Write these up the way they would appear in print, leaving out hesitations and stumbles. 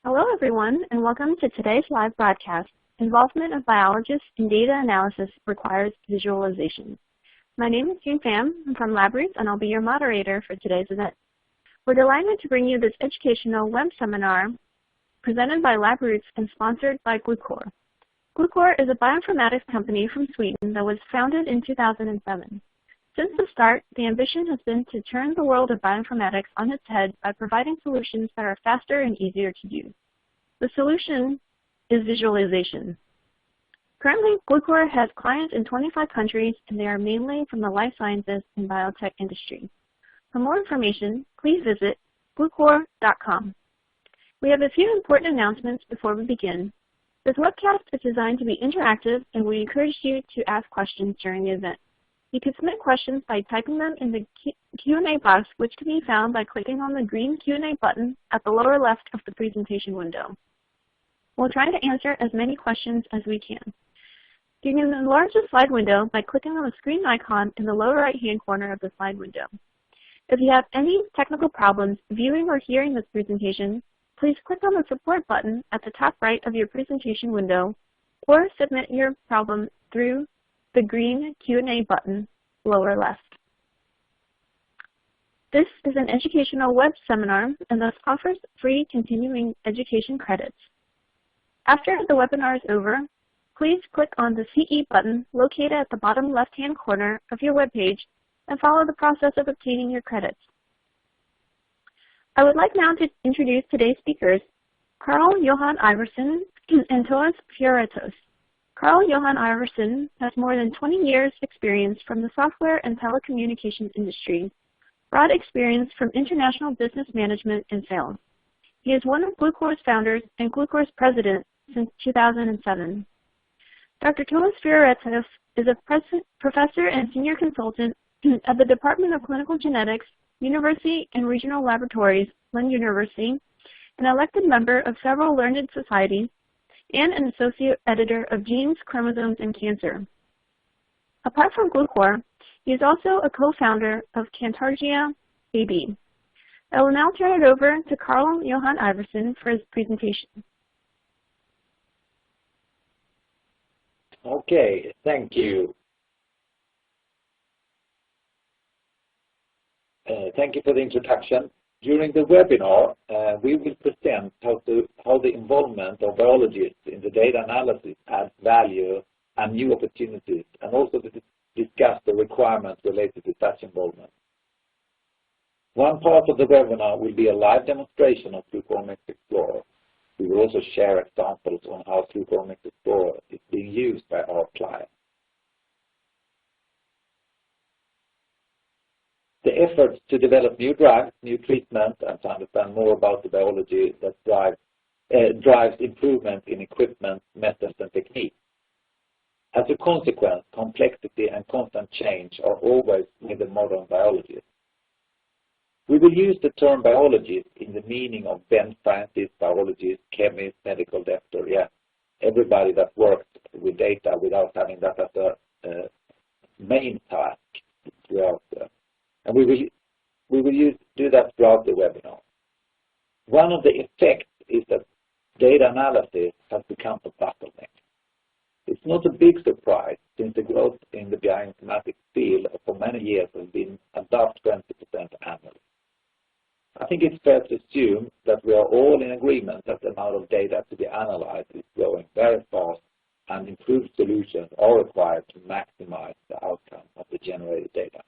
Hello, everyone, and welcome to today's live broadcast, Involvement of Biologists in Data Analysis Requires Visualization. My name is June Pham. I'm from LabRoots, and I'll be your moderator for today's event. We're delighted to bring you this educational web seminar presented by LabRoots and sponsored by Qlucore. Qlucore is a bioinformatics company from Sweden that was founded in 2007. Since the start, the ambition has been to turn the world of bioinformatics on its head by providing solutions that are faster and easier to use. The solution is visualization. Currently, Qlucore has clients in 25 countries, and they are mainly from the life sciences and biotech industry. For more information, please visit qlucore.com. We have a few important announcements before we begin. This webcast is designed to be interactive, and we encourage you to ask questions during the event. You can submit questions by typing them in the Q&A box, which can be found by clicking on the green Q&A button at the lower left of the presentation window. We'll try to answer as many questions as we can. You can enlarge the slide window by clicking on the screen icon in the lower right-hand corner of the slide window. If you have any technical problems viewing or hearing this presentation, please click on the support button at the top right of your presentation window, or submit your problem through the green Q&A button lower left. This is an educational web seminar and thus offers free continuing education credits. After the webinar is over, please click on the CE button located at the bottom left-hand corner of your web page and follow the process of obtaining your credits. I would like now to introduce today's speakers, Carl-Johan Ivarsson and Thoas Fioretos. Carl-Johan Ivarsson has more than 20 years experience from the software and telecommunications industry, broad experience from international business management and sales. He is one of Qlucore's founders and Qlucore's president since 2007. Dr. Thoas Fioretos is a professor and senior consultant at the Department of Clinical Genetics, University and Regional Laboratories, Lund University, an elected member of several learned societies, and an associate editor of Genes, Chromosomes, and Cancer. Apart from Qlucore, he is also a co-founder of Cantargia AB. I will now turn it over to Carl-Johan Ivarsson for his presentation. Okay, thank you. Thank you for the introduction. During the webinar, we will present how the involvement of biologists in the data analysis adds value and new opportunities, and also to discuss the requirements related to such involvement. One part of the webinar will be a live demonstration of Qlucore Omics Explorer. We will also share examples on how Qlucore Omics Explorer is being used by our clients. The efforts to develop new drugs, new treatments, and to understand more about the biology that drives improvement in equipment, methods, and techniques. As a consequence, complexity and constant change are always with the modern biologist. We will use the term biologist in the meaning of bench scientists, biologists, chemists, medical doctor, everybody that works with data without having that as a main task throughout and we will do that throughout the webinar. One of the effects is that data analysis has become a bottleneck. It's not a big surprise since the growth in the bioinformatics field for many years has been above 20% annually. I think it's fair to assume that we are all in agreement that the amount of data to be analyzed is growing very fast, and improved solutions are required to maximize the outcome of the generated data.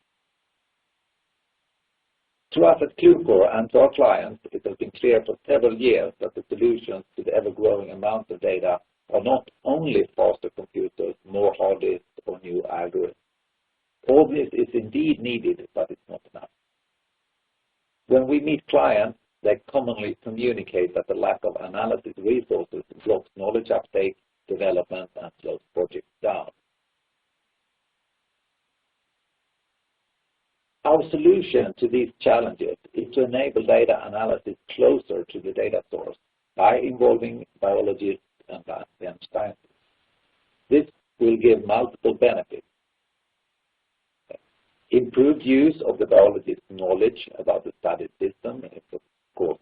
To us at Qlucore and to our clients, it has been clear for several years that the solutions to the ever-growing amount of data are not only faster computers, more hard disks, or new algorithms. All this is indeed needed, but it's not enough. When we meet clients, they commonly communicate that the lack of analysis resources blocks knowledge uptake, development, and slows projects down. Our solution to these challenges is to enable data analysis closer to the data source by involving biologists and bench scientists. This will give multiple benefits. Improved use of the biologist's knowledge about the study system is, of course,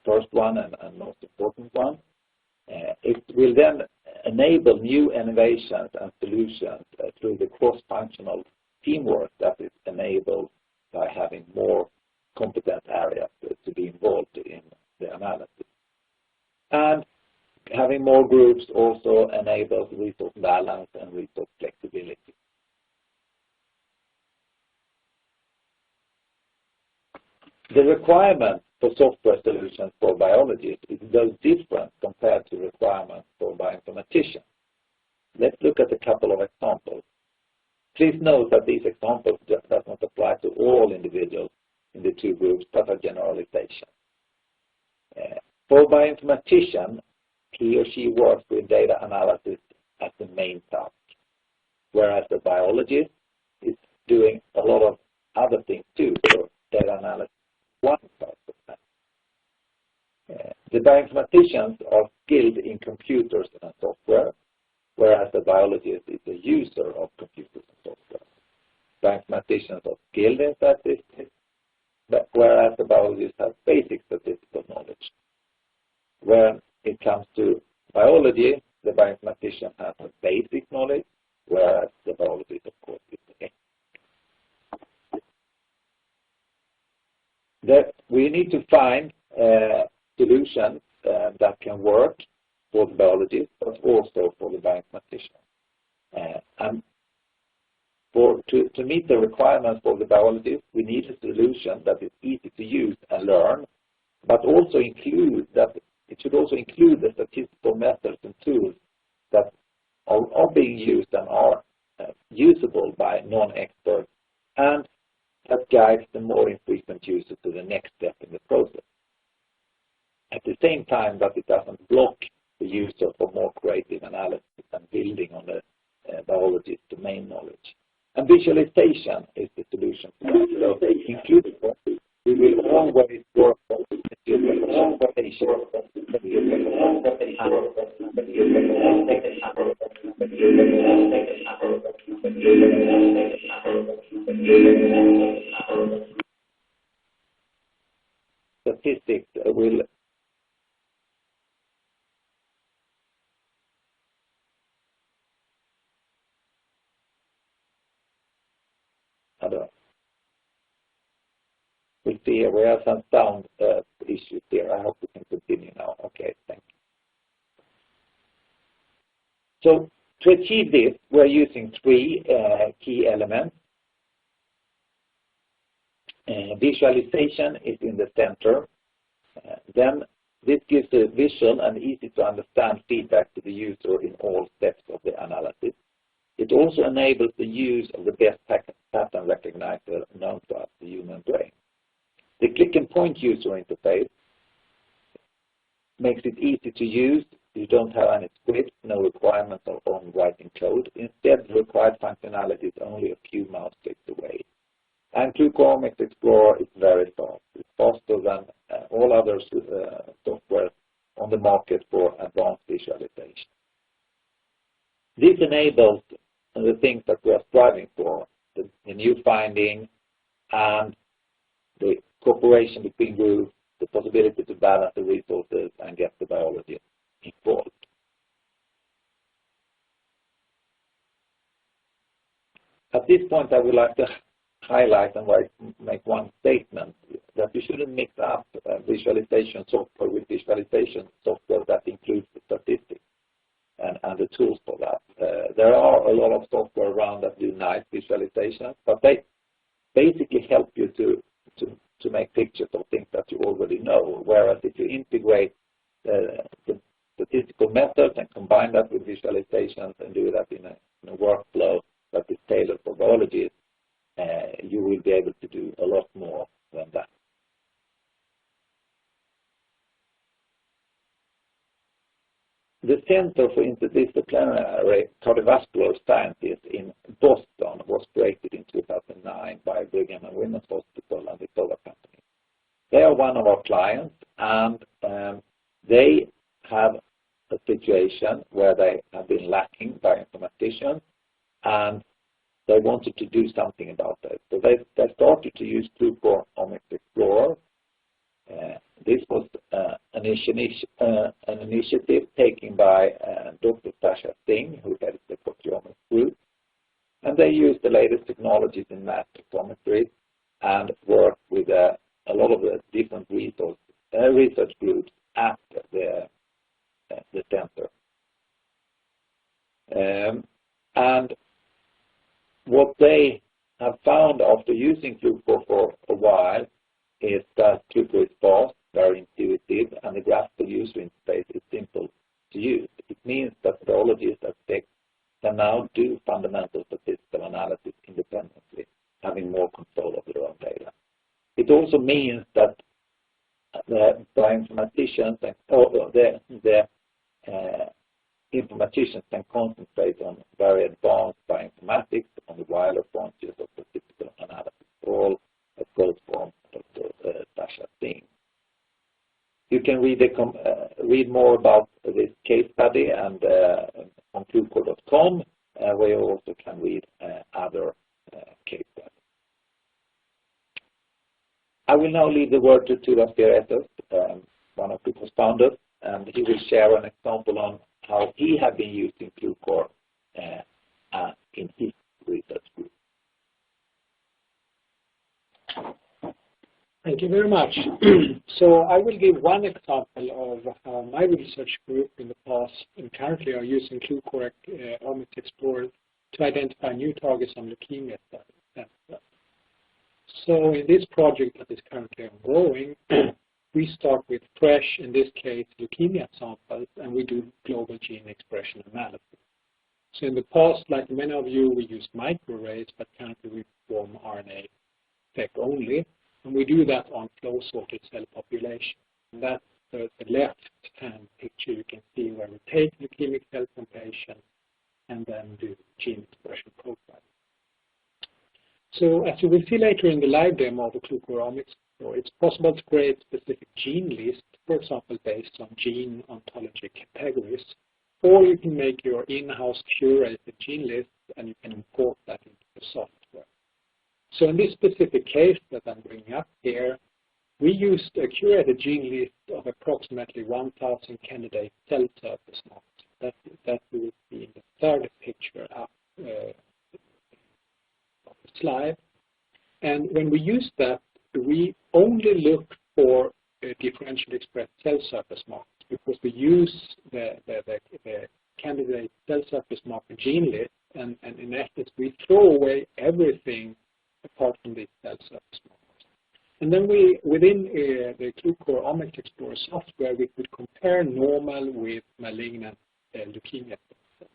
first one and most important one. It will then enable new innovations and solutions through the cross-functional teamwork that is enabled by having more competent areas to be involved in the analysis. And having more groups also enables resource balance and resource flexibility. The requirement for software solutions for biologists is those different compared to requirements for bioinformaticians. Let's look at a couple of examples. Please note that these examples does not apply to all individuals in the two groups, but are generalizations. For a bioinformatician, he or she works with data analysis as the main task, whereas the biologist is doing a lot of other things too. So data analysis is one part of that. The bioinformaticians are skilled in computers and software, whereas the biologist is a user of computers and software. Bioinformaticians are skilled in statistics, whereas the biologists have basic statistical knowledge. When it comes to biology, the bioinformatician has a basic knowledge, whereas the biologist, of course, is the expert. We need to find solutions that can work for the biologist, but also for the bioinformatician. And to meet the requirements for the biologist, we need a solution that is easy to use and learn, but also it should also include the statistical methods and tools that are being used and are usable by non-experts, and that guides the more infrequent user to the next step in the process. At the same time, that it doesn't block the user for more creative analysis and building on the biologist's domain knowledge. And visualization is the solution. So including we will always work on visualization. Statistics will we'll see here. We have some sound issues here. I hope we can continue now. Okay, thank you. So to achieve this, we're using three key elements. Visualization is in the center. Then this gives a visual and easy to understand feedback to the user in all steps of the analysis. It also enables the use of the best pattern recognizer known to us, the human brain. The click and point user interface makes it easy to use. You don't have any scripts, no requirements on writing code. Instead, the required functionality is only a few mouse clicks away. And Qlucore Omics Explorer is very fast. It's faster than all other software on the market for advanced visualization. This enables the things that we are striving for, the new finding and the cooperation between groups, the possibility to balance the resources and get the biology involved. At this point, I would like to highlight and make one statement that you shouldn't mix up visualization software with visualization software that includes the statistics and the tools for that. There are a lot of software around that do nice visualizations, but they basically help you to make pictures of things that you already know. Whereas if you integrate the statistical methods and combine that with visualizations and do that in a workflow that is tailored for biology, you will be able to do a lot more than that. The Center for Interdisciplinary Cardiovascular Sciences in Boston was created in 2009 by Brigham and Women's Hospital and the Solar Company. They are one of our clients, and they have a situation where they have been lacking bioinformaticians, and they wanted to do something about that. So they started to use Qlucore Omics Explorer. This was an initiative taken by Dr. Thoas Singh, who heads the Qlucore Omics group. And they used the latest technologies in mass spectrometry and worked with a lot of the different research groups at the center. And what they have found after using Qlucore for a while is that Qlucore is fast, very intuitive, and the graphical user interface is simple to use. It means that biologists at SPEC can now do fundamental statistical analysis independently, having more control of their own data. It also means that the bioinformaticians and the informaticians can concentrate on very advanced bioinformatics on the wider frontiers of statistical analysis, all a quote from Dr. Thoas Singh. You can read more about this case study and on Qlucore.com, where you also can read other case studies. I will now leave the word to Thoas Fioretos, one of Qlucore's founders, and he will share an example on how he has been using Qlucore in his research group. Thank you very much. So I will give one example of how my research group in the past and currently are using Qlucore Omics Explorer to identify new targets on leukemia cells. So in this project that is currently ongoing, we start with fresh, in this case, leukemia samples, and we do global gene expression analysis. So in the past, like many of you, we used microarrays, but currently we perform RNA-seq only. And we do that on flow-sorted cell population. And that's the left-hand picture. You can see where we take leukemic cells from patients and then do gene expression profiling. So as you will see later in the live demo of the Qlucore Omics Explorer, it's possible to create specific gene lists, for example, based on gene ontology categories. Or you can make your in-house curated gene list and you can import that into the software. So in this specific case that I'm bringing up here, we used a curated gene list of approximately 1,000 candidate cell surface markers. That we will see in the third picture up of the slide. And when we use that, we only look for differentially expressed cell surface markers because we use the candidate cell surface marker gene list, and in essence, we throw away everything apart from these cell surface markers. And then within the Qlucore Omics Explorer software, we could compare normal with malignant leukemia cells.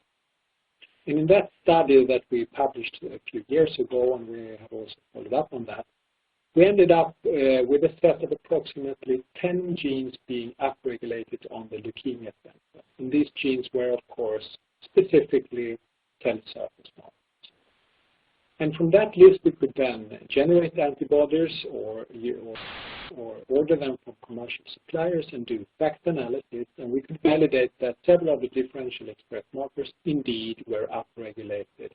And in that study that we published a few years ago, and we have also followed up on that, we ended up with a set of approximately 10 genes being upregulated on the leukemia cell. And these genes were, of course, specifically cell surface markers. And from that list, we could then generate antibodies or order them from commercial suppliers and do fact analysis. And we could validate that several of the differentially expressed markers indeed were upregulated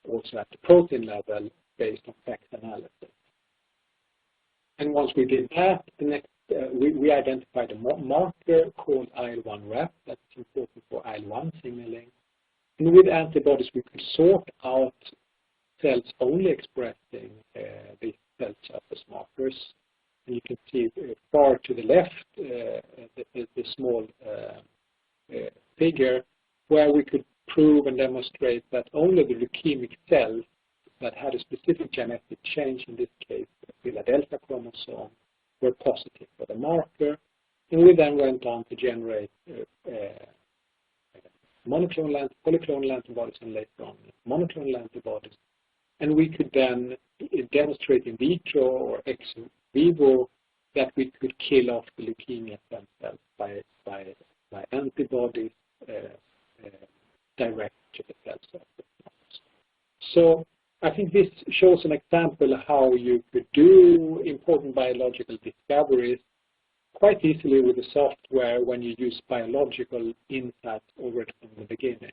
also at the protein level based on fact analysis. And once we did that, the next, we identified a marker called IL-1RAP that's important for IL-1 signaling. And with antibodies, we could sort out cells only expressing these cell surface markers. And you can see far to the left the small figure where we could prove and demonstrate that only the leukemic cells that had a specific genetic change, in this case the Philadelphia chromosome, were positive for the marker. And we then went on to generate polyclonal antibodies and later on monoclonal antibodies. And we could then demonstrate in vitro or ex vivo that we could kill off the leukemia stem cells by antibodies direct to the cell surface. So I think this shows an example of how you could do important biological discoveries quite easily with the software when you use biological insights already from the beginning.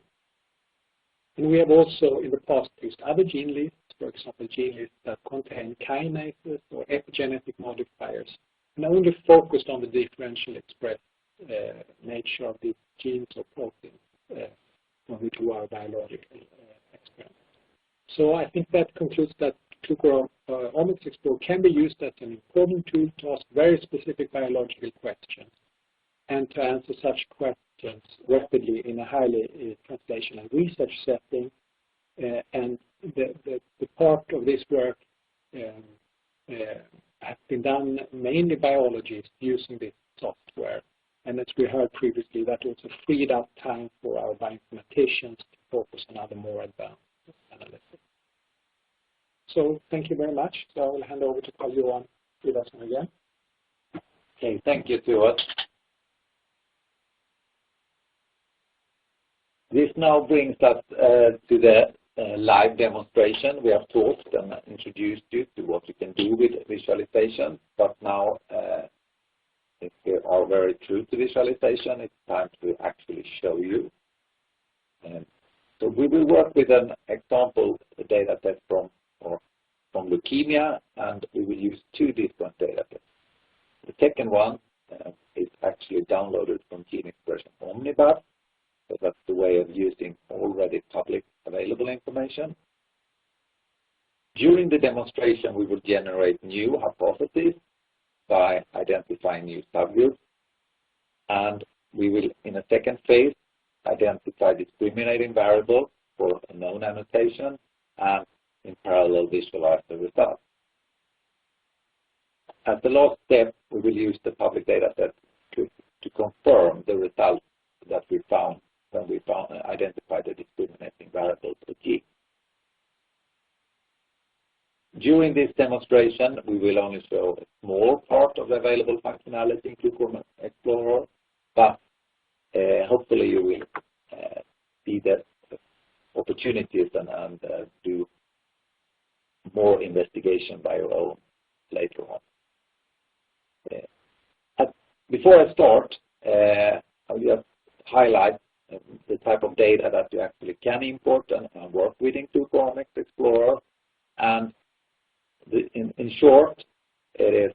And we have also in the past used other gene lists, for example, gene lists that contain kinases or epigenetic modifiers. and only focused on the differential expressed nature of the genes or proteins when we do our biological experiments. So I think that concludes that Qlucore Omics Explorer can be used as an important tool to ask very specific biological questions and to answer such questions rapidly in a highly translational research setting. And the part of this work has been done mainly by biologists using this software. And as we heard previously, that also freed up time for our bioinformaticians to focus on other more advanced analysis. So thank you very much. So I will hand over to Carl-Johan Ivarsson again. Okay, thank you, Thoas. This now brings us to the live demonstration. We have talked and introduced you to what you can do with visualization, but now if we are very true to visualization, it's time to actually show you. So we will work with an example data set from leukemia, and we will use two different data sets. The second one is actually downloaded from Gene Expression Omnibus, so that's the way of using already public available information. During the demonstration, we will generate new hypotheses by identifying new subgroups, and we will, in a second phase, identify discriminating variables for a known annotation and in parallel visualize the results. As the last step, we will use the public data set to confirm the results that we found when we identified the discriminating variables for G. During this demonstration, we will only show a small part of the available functionality in Qlucore Omics Explorer, but hopefully you will see the opportunities and do more investigation by your own later on. Before I start, I'll just highlight the type of data that you actually can import and work with in Qlucore Omics Explorer. And in short, it is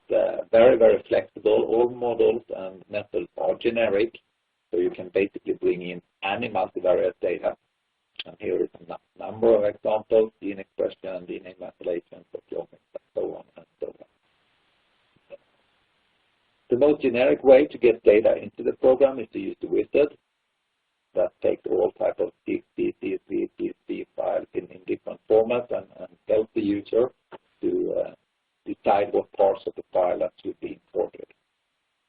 very, very flexible. All models and methods are generic, so you can basically bring in any multivariate data. And here is a number of examples: gene expression, DNA methylation, proteomics, and so on and so on. The most generic way to get data into the program is to use the wizard that takes all types of TXT, CSV, CSV files in different formats and helps the user to decide what parts of the file that should be imported.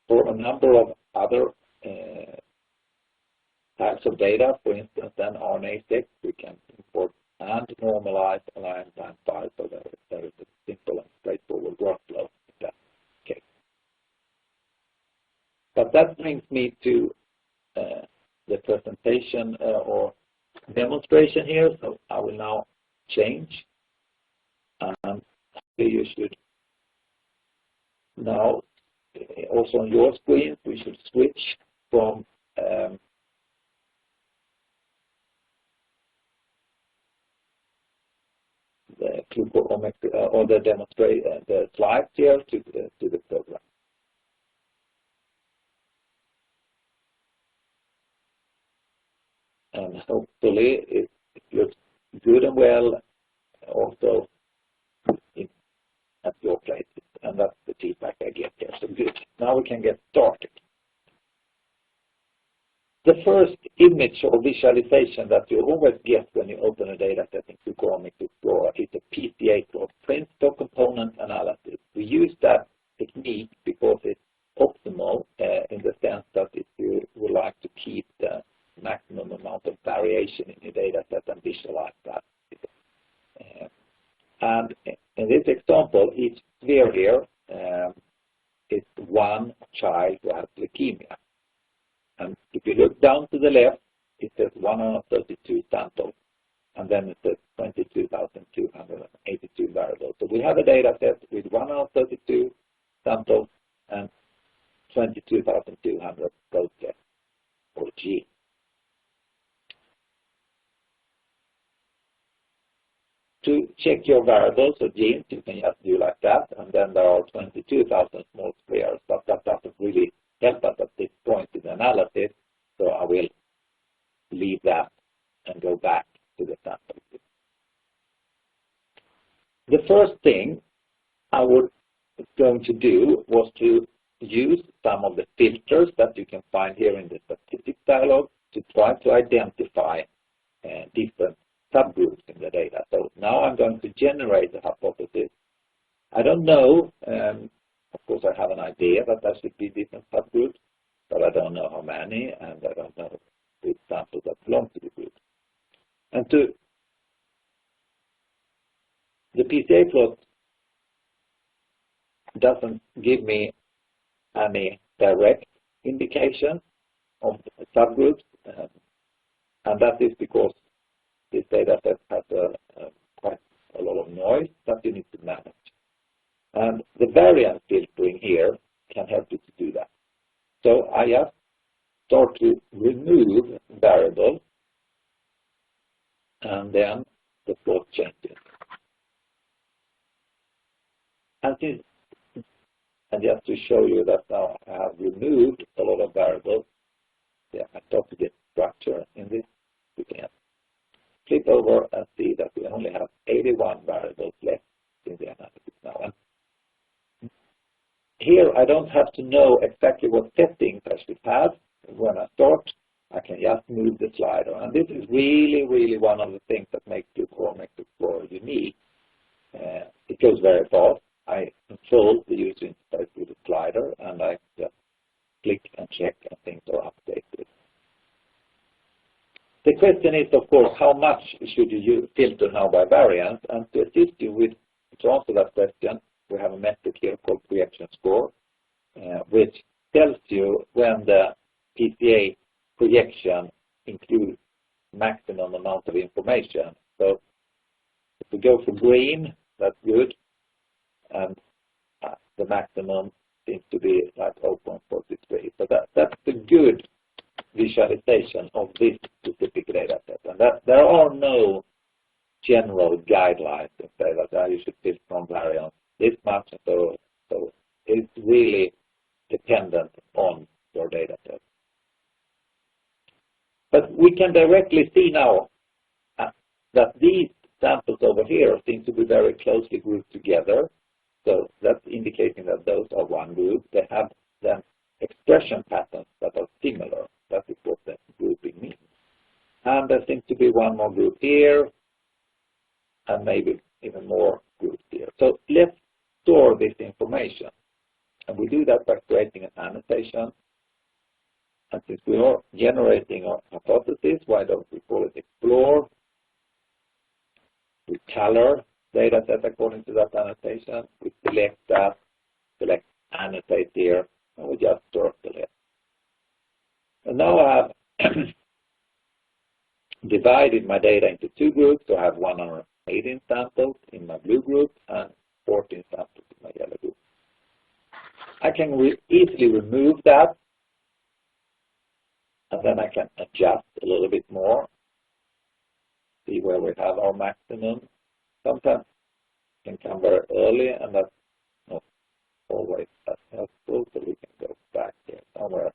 For a number of other types of data, for instance, then RNA-seq, we can import and normalize align time files, so there is a simple and straightforward workflow in that case. But that brings me to the presentation or demonstration here, so I will now change. And you should now, also on your screen, we should switch from the Qlucore Omics or the the slides here to the program. And hopefully it looks good and well also at your place, and that's the feedback I get here. So good. Now we can get started. The first image or visualization that you always get when you open a data set in Qlucore Omics Explorer is a PCA called Print Stock Component Analysis. We use that technique because it's optimal in the sense that if you would like to keep the maximum amount of variation in your data set and visualize that. And in this example, each sphere here is one child who has leukemia. And if you look down to the left, it says 132 samples, and then it says 22,282 variables. So we have a data set with 132 samples and 22,200 proteins, or G. To check your variables or genes, you can just do like that, and then there are 22,000 small squares, but that doesn't really help us at this point in the analysis, so I will leave that and go back to the sample. The first thing I was going to do was to use some of the filters that you can find here in the statistics dialog to try to identify different subgroups in the data. So now I'm going to generate a hypothesis. I don't know, of course I have an idea that there should be different subgroups, but I don't know how many, and I don't know which samples that belong to the group. And the PCA plot doesn't give me any direct indication of subgroups, and that is because this data set has quite a lot of noise that you need to manage. And the variance filtering here can help you to do that. So I just start to remove variables, and then the plot changes. And just to show you that now I have removed a lot of variables, I start to get structure in this. We can flip over and see that we only have 81 variables left in the analysis now. And here I don't have to know exactly what settings I should have. When I start, I can just move the slider. And this is really, really one of the things that makes Qlucore Omics Explorer unique. It goes very fast. I control the user interface with the slider, and I just click and check and things are updated. The question is, of course, how much should you filter now by variance? And to assist you to answer that question, we have a metric here called projection score, which tells you when the PCA projection includes maximum amount of information. So if we go for green, that's good, and the maximum seems to be like 0.43. So that's a good visualization of this specific data set. And that there are no general guidelines that say that you should filter from variance this much. So it's really dependent on your data set. But we can directly see now that these samples over here seem to be very closely grouped together. So that's indicating that those are one group. They have then expression patterns that are similar. That is what the grouping means. And there seems to be one more group here, and maybe even more groups here. So let's store this information. And we do that by creating an annotation. And since we are generating a hypothesis, why don't we call it Explore? We color data set according to that annotation. We select that, select annotate here, and we just circle it. And now I have divided my data into two groups. So I have 118 samples in my blue group and 14 samples in my yellow group. I can easily remove that, and then I can adjust a little bit more, see where we have our maximum. Sometimes it can come very early, and that's not always that helpful, so we can go back here somewhere.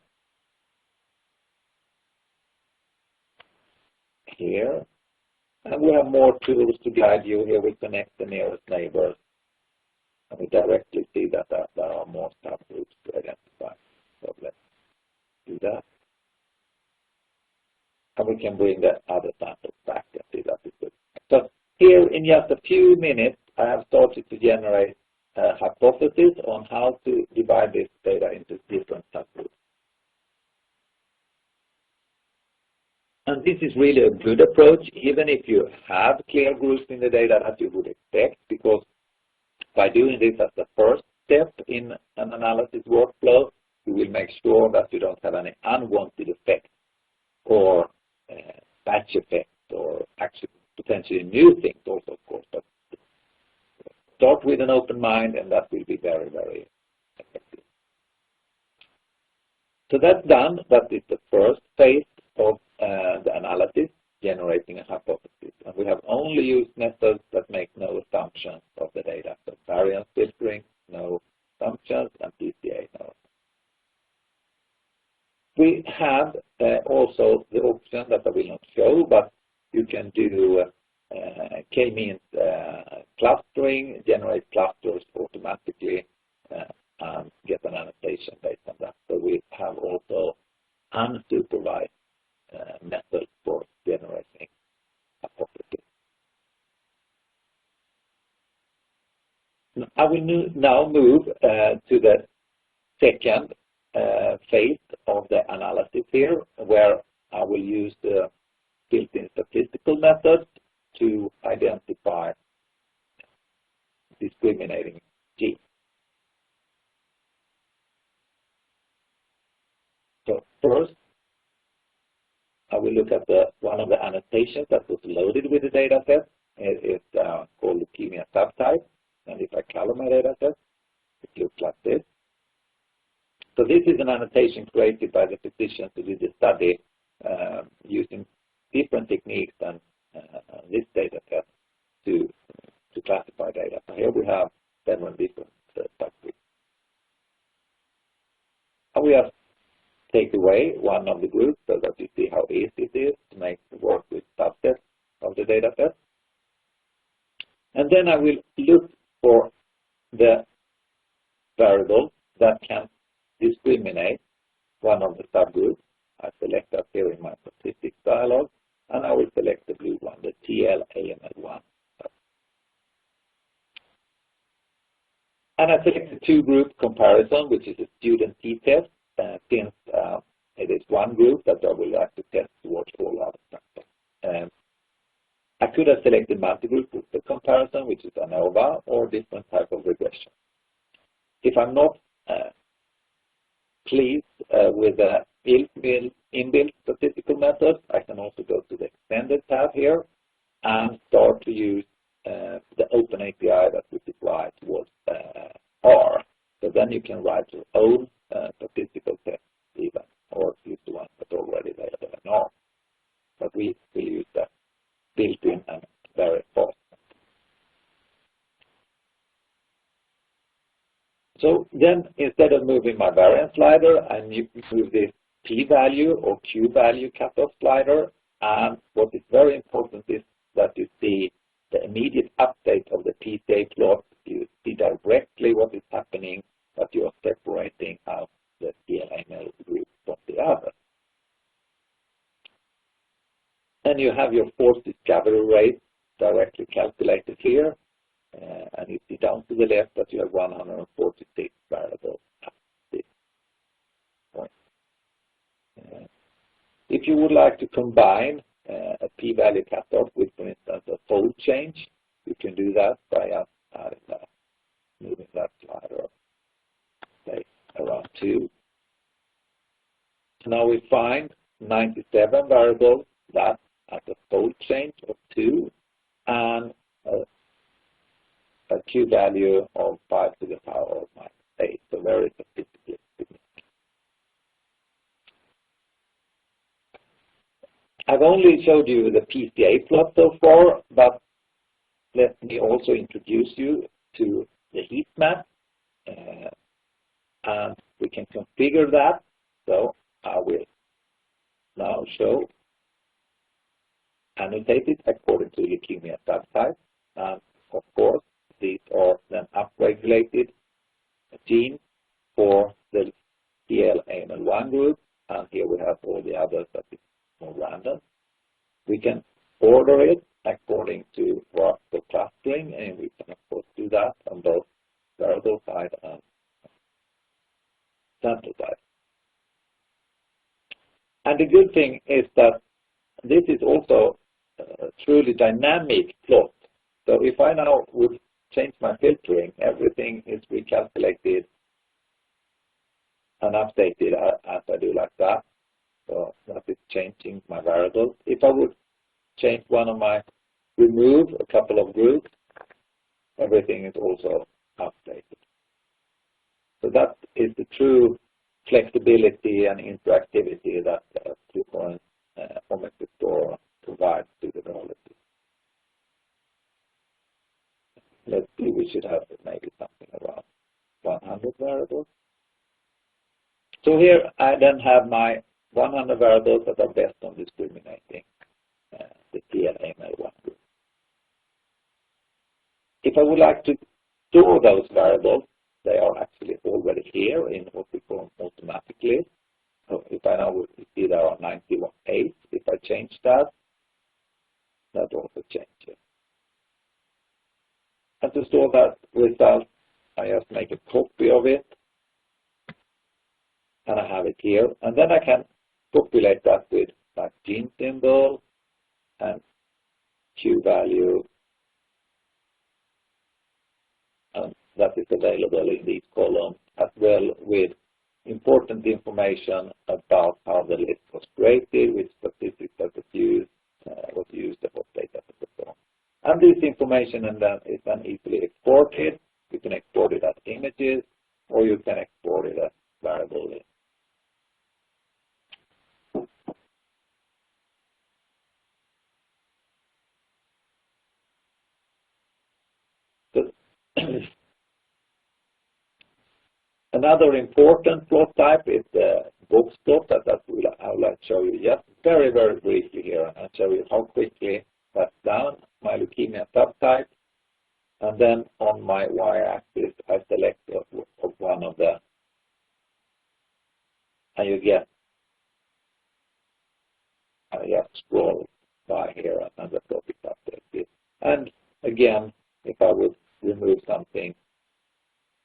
Here. And we have more tools to guide you. Here we connect the nearest neighbors, and we directly see that there are more subgroups to identify. So let's do that. And we can bring the other samples back and see that it's good. So here in just a few minutes, I have started to generate a hypothesis on how to divide this data into different subgroups. And this is really a good approach, even if you have clear groups in the data that you would expect, because by doing this as the first step in an analysis workflow, you will make sure that you don't have any unwanted effects or batch effects or actually potentially new things also, of course. But start with an open mind, and that will be very, very effective. So that's done. That is the first phase of the analysis, generating a hypothesis. And we have only used methods that make no assumptions of the data. So variance filtering, no assumptions, and PCA, no. We have also the option that I will not show, but you can do k-means clustering, generate clusters automatically, and get an annotation based on that. So we have also unsupervised methods for generating hypotheses. I will now move to the second phase of the analysis here, where I will use the built-in statistical methods to identify discriminating genes. So first, I will look at one of the annotations that was loaded with the data set. It is called leukemia subtype. And if I color my data set, it looks like this. So this is an annotation created by the physicians who did the study using different techniques than this data set to classify data. So here we have several different subgroups. And we have take away one of the groups so that you see how easy it is to make work with subsets of the data set. And then I will look for the variable that can discriminate one of the subgroups. I select that here in my statistics dialog, and I will select the blue one, the TL-AML1. And I select the two-group comparison, which is a student t-test, since it is one group that I will like to test towards all other factors. I could have selected multi-group comparison, which is ANOVA, or different type of regression. If I'm not pleased with the inbuilt statistical method, I can also go to the extended tab here and start to use the open API that we deploy towards R. So then you can write your own statistical test even, or use the ones that are already available in R. But we will use that built-in and very fast. So then instead of moving my variance slider, I move this p-value or q-value cutoff slider. And what is very important is that you see the immediate update of the PCA plot. You see directly what is happening, but you are separating out the TL-AML group from the other. And you have your force discovery rate directly calculated here. And you see down to the left that you have 146 variables at this point. If you would like to combine a p-value cutoff with, for instance, a fold change, you can do that by adding that, moving that slider up, say, around 2. So now we find 97 variables that at a fold change of 2 and a q-value of 5 to the power of -8. So very statistically significant. I've only showed you the PCA plot so far, but let me also introduce you to the heat map. And we can configure that. So I will now show annotated according to leukemia subtype. And of course, these are then upregulated genes for the TL-AML1 group. And here we have all the others that is more random. We can order it according to workflow clustering, and we can of course do that on both variable side and sample side. And the good thing is that this is also a truly dynamic plot. So if I now would change my filtering, everything is recalculated and updated as I do like that. So that is changing my variables. If I would change remove a couple of groups, everything is also updated. So that is the true flexibility and interactivity that Qlucore Omics Explorer provides to the biology. let's see, we should have maybe something around 100 variables. So here I then have my 100 variables that are best on discriminating the TLAML1 group. If I would like to store those variables, they are actually already here in what we call automatic list. So if I now see there are 98, if I change that, that also changes. And to store that result, I just make a copy of it, and I have it here. And then I can populate that with like gene symbol and Q value, and that is available in these columns, as well with important information about how the list was created, which statistics that was used, and what data was so on. And this information and then is then easily exported. You can export it as images, or you can export it as variable list. Another important plot type is the box plot that I would like to show you just very, very briefly here and show you how quickly that's done, my leukemia subtype. And then on my y-axis, I select of one of the, and you get, I just scroll by here and the plot is updated. And again, if I would remove something,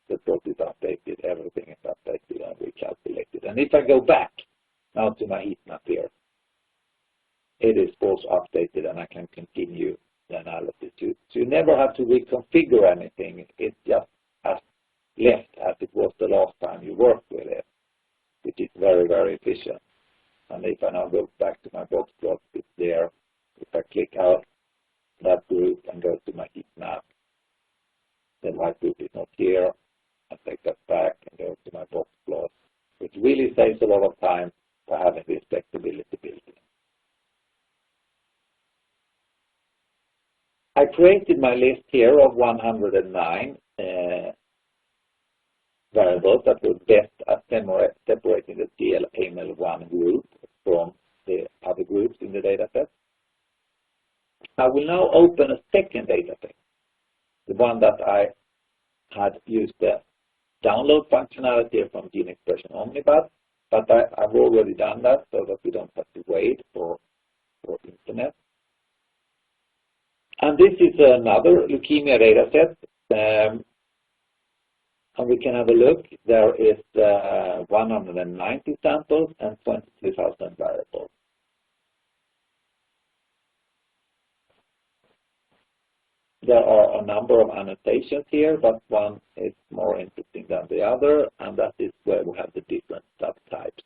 the plot is updated, everything is updated and recalculated. And if I go back now to my heat map here, it is also updated and I can continue the analysis. So you never have to reconfigure anything. It's just as left as it was the last time you worked with it, which is very, very efficient. And if I now go back to my box plot, it's there. If I click out that group and go to my heat map, then my group is not here. I take that back and go to my box plot, which really saves a lot of time by having this flexibility built in. I created my list here of 109 variables that were best at separating the TLAML1 group from the other groups in the dataset. I will now open a second dataset, the one that I had used the download functionality from Gene Expression Omnibus, but I've already done that so that we don't have to wait for internet. And this is another leukemia dataset, and we can have a look. There is 190 samples and 22,000 variables. There are a number of annotations here, but one is more interesting than the other, and that is where we have the different subtypes.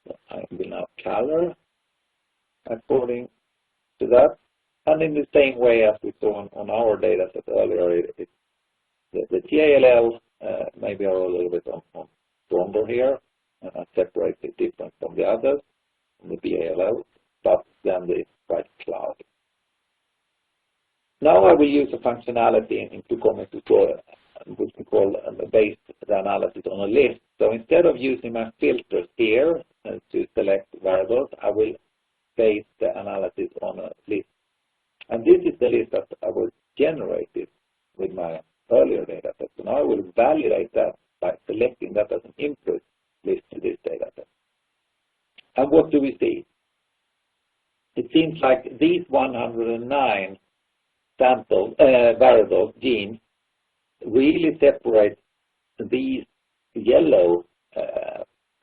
So I will now color according to that. And in the same way as we saw on our data set earlier, the TALL maybe are a little bit on stronger here, and separate it different from the others, the BALL, but then it's quite cloudy. Now I will use a functionality in Qlucore Omics Explorer, which we call base the analysis on a list. So instead of using my filters here to select variables, I will base the analysis on a list. And this is the list that I was generated with my earlier data set. So now I will validate that by selecting that as an input list to this data set. And what do we see? It seems like these 109 samples, variables, genes, really separate these yellow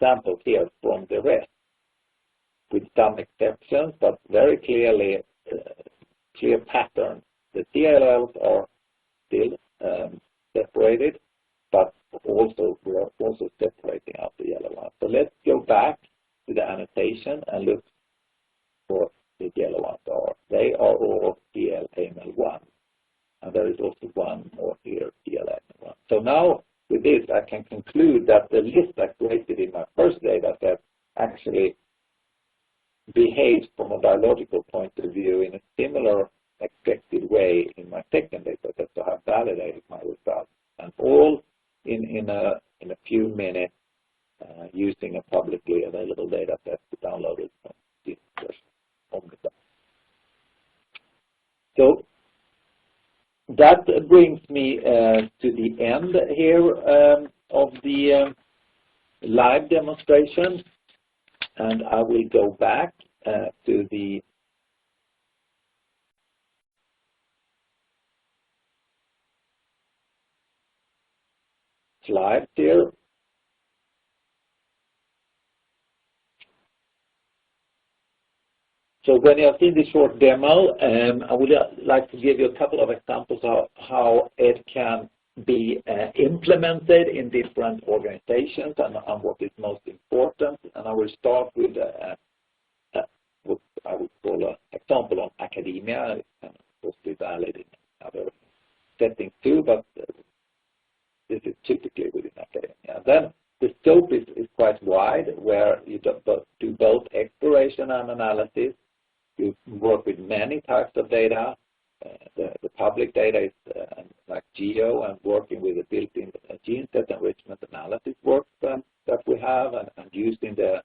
samples here from the rest, with some exceptions, but very clearly clear pattern. The TLLs are still separated, but also we are also separating out the yellow ones. So let's go back to the annotation and look for the yellow ones are. They are all TLAML1, and there is also one more here, TLAML1. So now with this, I can conclude that the list I created in my first data set actually behaves from a biological point of view in a similar expected way way in my second data set to have validated my results, and all in a few minutes using a publicly available data set downloaded from this version of the. So that brings me to the end here of the live demonstration, and I will go back to the slides here. So when you have seen this short demo, I would like to give you a couple of examples of how it can be implemented in different organizations and what is most important. And I will start with what I would call an example on academia. It can of course be valid in other settings too, but this is typically within academia. Then the scope is quite wide, where you do both exploration and analysis. You work with many types of data. The public data is like geo, and working with the built-in gene set enrichment analysis work that we have, and using the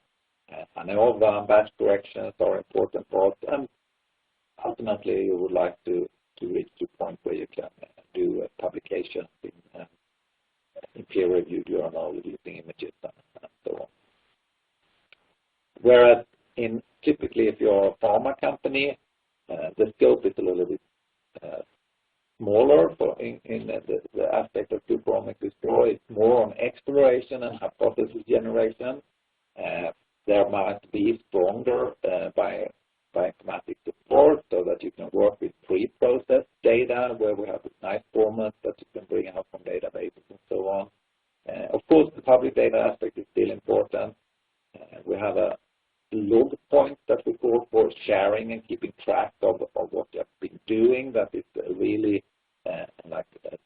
ANOVA and batch corrections are important parts. And ultimately, you would like to reach the point where you can do publications in peer-reviewed journal using images and so on. Whereas typically, if you're a pharma company, the scope is a little bit smaller in the aspect of Qlucore Omics Explorer. It's more on exploration and hypothesis generation. There might be stronger bioinformatics support so that you can work with pre-processed data where we have nice formats that you can bring out from databases and so on. Of course, the public data aspect is still important. We have a log point that we call for sharing and keeping track of what you have been doing. That is really like a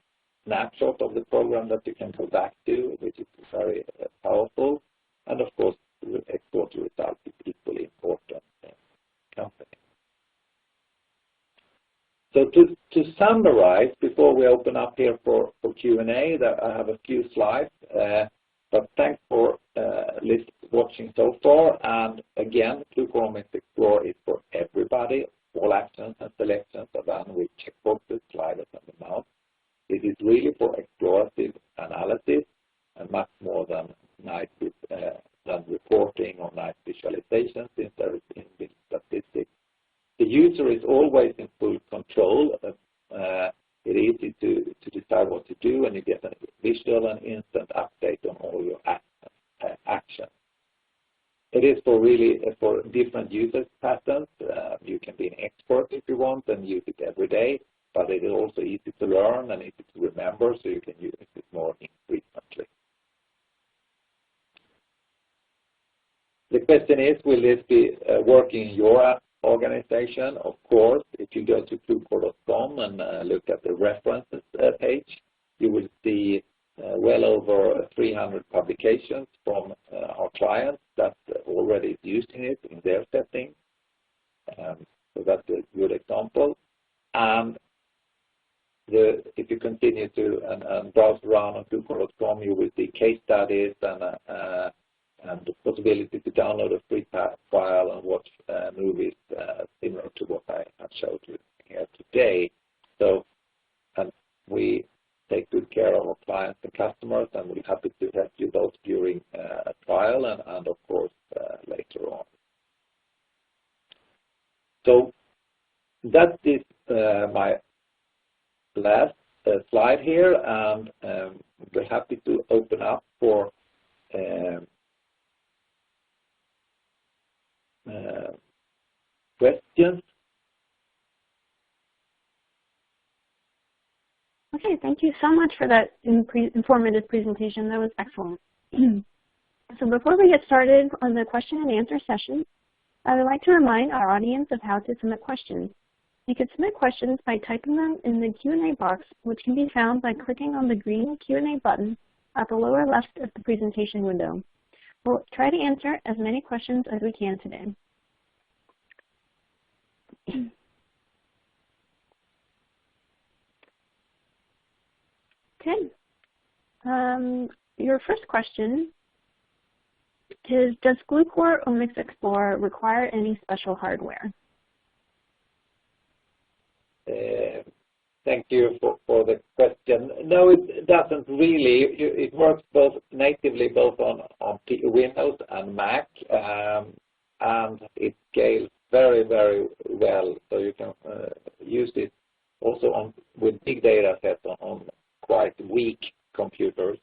snapshot of the program that you can go back to, which is very powerful. And of course, the export results is equally important in the company. So to summarize, before we open up here for Q&A, that I have a few slides. But thanks for watching so far. And again, Qlucore Omics Explorer is for everybody. All actions and selections are done with checkboxes, sliders, and the mouse. It is really for explorative analysis and much more than reporting or nice visualization, since there is inbuilt statistics. The user is always in full control. It is easy to decide what to do, and you get a visual and instant update on all your actions. It is for different user patterns. You can be an expert if you want and use it every day, but it is also easy to learn and easy to remember, so you can use it more infrequently. The question is, will this be working in your organization? Of course, if you go to Qlucore.com and look at the references page, you will see well over 300 publications from our clients that already is using it in their setting. So that's a good example. And if you continue to browse around on Qlucore.com, you will see case studies and the possibility to download a free file and watch movies similar to what I have showed you here today. So, and we take good care of our clients and customers, and we're happy to help you both during a trial and of course later on. So that is my last slide here, and we're happy to open up for questions. Okay, thank you so much for that informative presentation. That was excellent. So before we get started on the question and answer session, I would like to remind our audience of how to submit questions. You can submit questions by typing them in the Q&A box, which can be found by clicking on the green Q&A button at the lower left of the presentation window. We'll try to answer as many questions as we can today. Okay. Your first question is, does Qlucore Omics Explorer require any special hardware? Thank you for the question. No, it doesn't really. It works both natively, both on Windows and Mac, and it scales very, very well. So you can use it also with big data sets on quite weak computers.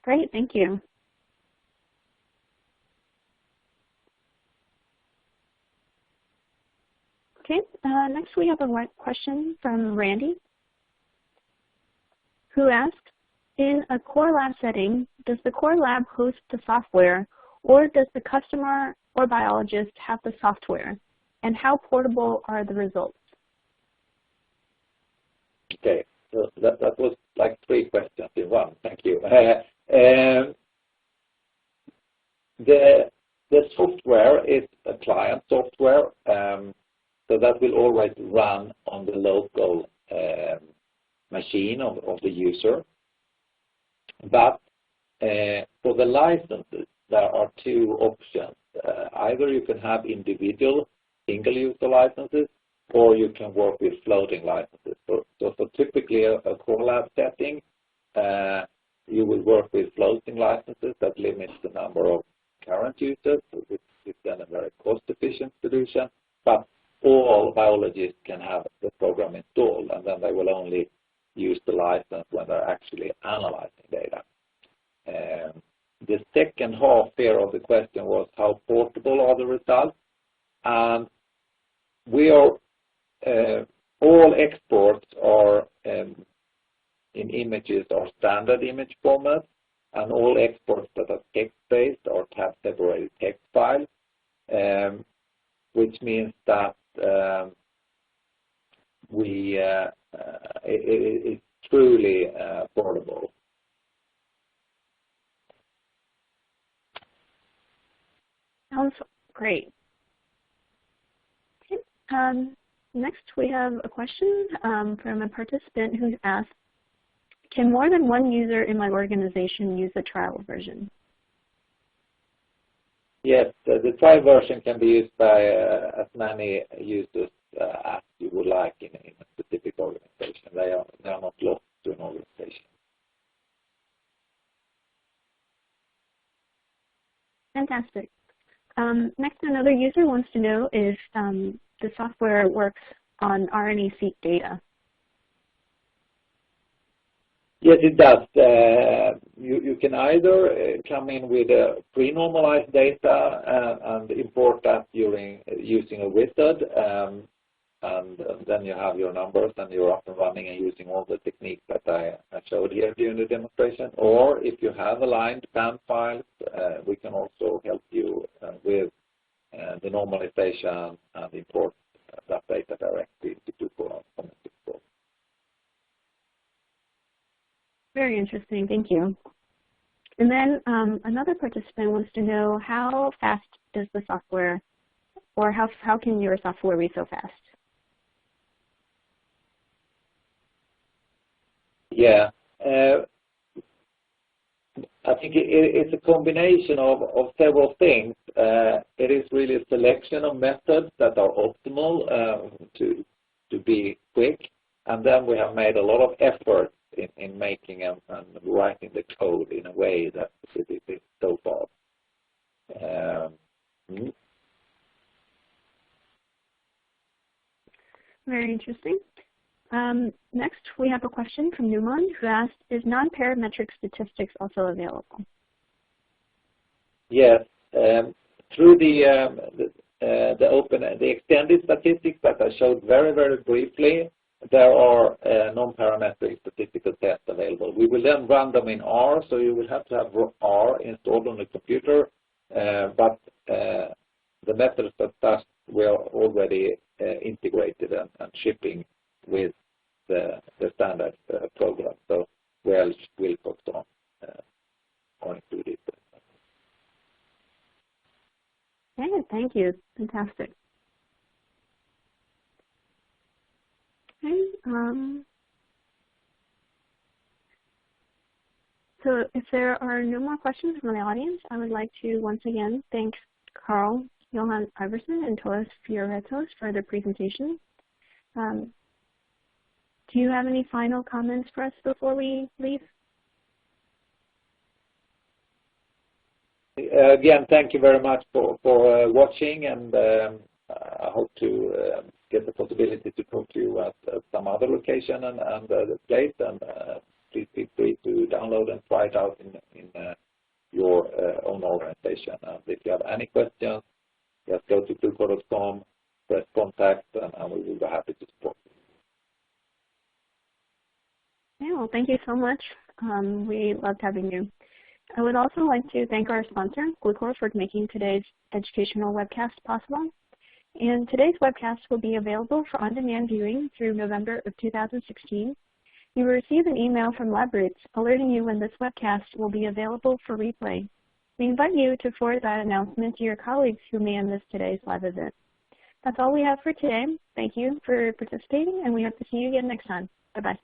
Great, thank you. Okay, next we have a question from Randy, who asked, in a core lab setting, does the core lab host the software, or does the customer or biologist have the software? And how portable are the results? Okay, so that was like 3 questions in one. Thank you. The software is a client software, so that will always run on the local machine of the user. But for the licenses, there are 2 options. Either you can have individual single-user licenses, or you can work with floating licenses. So typically a core lab setting, you will work with floating licenses that limits the number of current users, which is then a very cost-efficient solution. But all biologists can have the program installed, and then they will only use the license when they're actually analyzing data. The second half here of the question was, how portable are the results? And we are all exports are in images are standard image formats, and all exports that are text-based are tab-separated text files, which means that it's truly portable. Sounds great. Okay. Next, we have a question from a participant who asked, can more than one user in my organization use the trial version? Yes, the trial version can be used by as many users as you would like in a specific organization. They are not lost to an organization. Fantastic. Next, another user wants to know if the software works on RNA-seq data. Yes, it does. You can either come in with pre-normalized data and import that using a wizard, and then you have your numbers and you're up and running and using all the techniques that I showed here during the demonstration. Or if you have aligned PAN files, we can also help you with the normalization and import that data directly to Qlucore Omics Explorer. Very interesting, thank you. And then another participant wants to know, how fast does the software, or how can your software be so fast? Yeah, I think it's a combination of several things. It is really a selection of methods that are optimal to be quick, and then we have made a lot of effort in making and writing the code in a way that it is so fast. Very interesting. Next, we have a question from Newman, who asked, is non-parametric statistics also available? Yes, through the extended statistics that I showed very, very briefly, there are non-parametric statistical tests available. We will then run them in R, so you will have to have R installed on the computer, but the methods that we are already integrated and shipping with the standard program. So we'll focus on going through this. Okay, thank you. Fantastic. So if there are no more questions from the audience, I would like to once again thank Carl, Johan Ivarsson, and Thoas Fioretos for their presentation. Do you have any final comments for us before we leave? Again, thank you very much for watching, and I hope to get the possibility to talk to you at some other location and place, and please feel free to download and try it out in your own organization. And if you have any questions, just go to Qlucore.com, press contact, and we will be happy to support you. Okay, well, thank you so much. We loved having you. I would also like to thank our sponsor, Qlucore, for making today's educational webcast possible. And today's webcast will be available for on-demand viewing through November of 2016. You will receive an email from LabRoots alerting you when this webcast will be available for replay. We invite you to forward that announcement to your colleagues who may have missed today's live event. That's all we have for today. Thank you for participating, and we hope to see you again next time. Bye-bye.